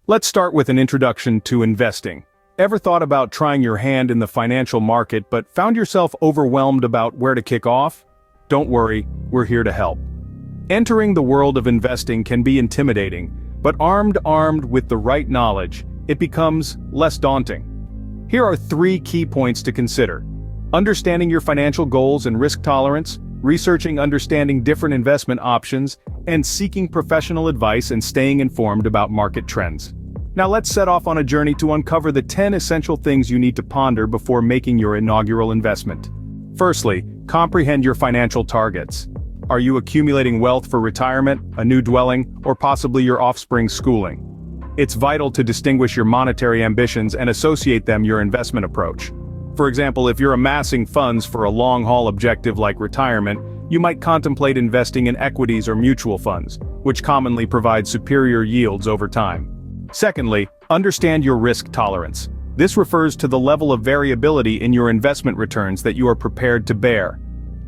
Let's start with an introduction to investing. Ever thought about trying your hand in the financial market but found yourself overwhelmed about where to kick off? Don't worry, we're here to help. Entering the world of investing can be intimidating, but armed with the right knowledge, it becomes less daunting. Here are 3 key points to consider. Understanding your financial goals and risk tolerance, researching understanding different investment options, and seeking professional advice and staying informed about market trends. Now let's set off on a journey to uncover the 10 essential things you need to ponder before making your inaugural investment. Firstly, comprehend your financial targets. Are you accumulating wealth for retirement, a new dwelling, or possibly your offspring's schooling? It's vital to distinguish your monetary ambitions and associate them with your investment approach. For example, if you're amassing funds for a long-haul objective like retirement, you might contemplate investing in equities or mutual funds, which commonly provide superior yields over time. Secondly, understand your risk tolerance. This refers to the level of variability in your investment returns that you are prepared to bear.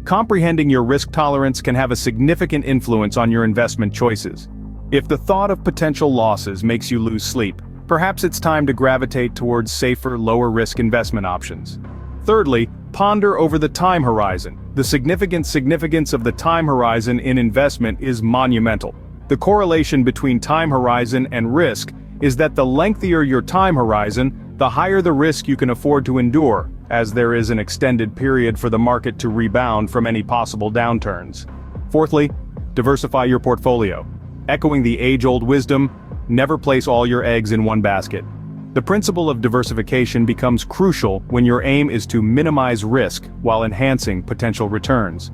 Comprehending your risk tolerance can have a significant influence on your investment choices. If the thought of potential losses makes you lose sleep, perhaps it's time to gravitate towards safer, lower-risk investment options. Thirdly, ponder over the time horizon. The significance of the time horizon in investment is monumental. The correlation between time horizon and risk is that the lengthier your time horizon, the higher the risk you can afford to endure, as there is an extended period for the market to rebound from any possible downturns. Fourthly, diversify your portfolio. Echoing the age-old wisdom, never place all your eggs in one basket. The principle of diversification becomes crucial when your aim is to minimize risk while enhancing potential returns.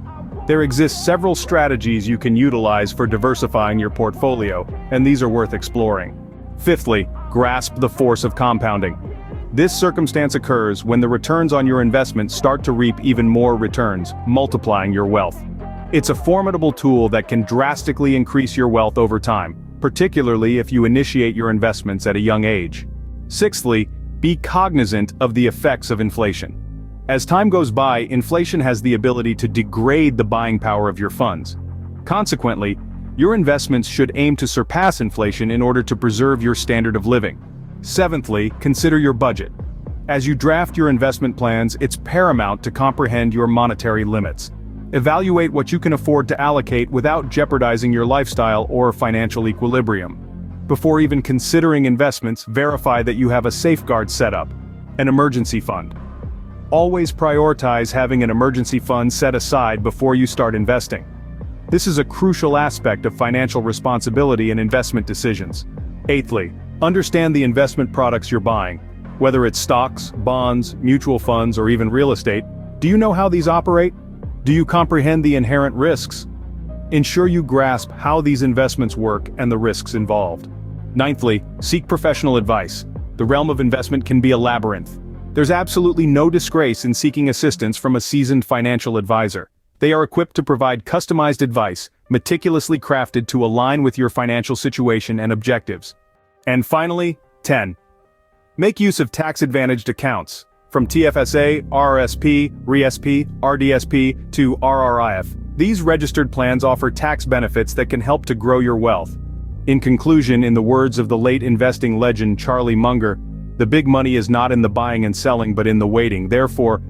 There exist several strategies you can utilize for diversifying your portfolio, and these are worth exploring. Fifthly, grasp the force of compounding. This circumstance occurs when the returns on your investment start to reap even more returns, multiplying your wealth. It's a formidable tool that can drastically increase your wealth over time, particularly if you initiate your investments at a young age. Sixthly, be cognizant of the effects of inflation. As time goes by, inflation has the ability to degrade the buying power of your funds. Consequently, your investments should aim to surpass inflation in order to preserve your standard of living. Seventhly, consider your budget. As you draft your investment plans, it's paramount to comprehend your monetary limits. Evaluate what you can afford to allocate without jeopardizing your lifestyle or financial equilibrium. Before even considering investments, verify that you have a safeguard set up, an emergency fund. Always prioritize having an emergency fund set aside before you start investing. This is a crucial aspect of financial responsibility and investment decisions. Eighthly, understand the investment products you're buying. Whether it's stocks, bonds, mutual funds, or even real estate, do you know how these operate? Do you comprehend the inherent risks? Ensure you grasp how these investments work and the risks involved. Ninthly, seek professional advice. The realm of investment can be a labyrinth. There's absolutely no disgrace in seeking assistance from a seasoned financial advisor. They are equipped to provide customized advice, meticulously crafted to align with your financial situation and objectives. And finally, 10. Make use of tax-advantaged accounts. From TFSA, RRSP, RESP, RDSP, to RRIF. These registered plans offer tax benefits that can help to grow your wealth. In conclusion, in the words of the late investing legend Charlie Munger, the big money is not in the buying and selling but in the waiting. Therefore,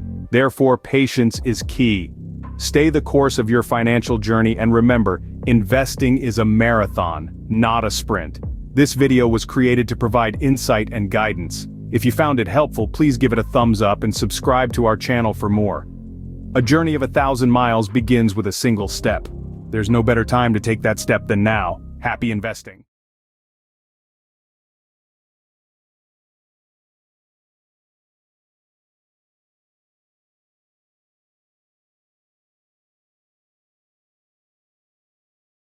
patience is key. Stay the course of your financial journey and remember, investing is a marathon, not a sprint. This video was created to provide insight and guidance. If you found it helpful, please give it a thumbs up and subscribe to our channel for more. A journey of 1,000 miles begins with a single step. There's no better time to take that step than now. Happy investing.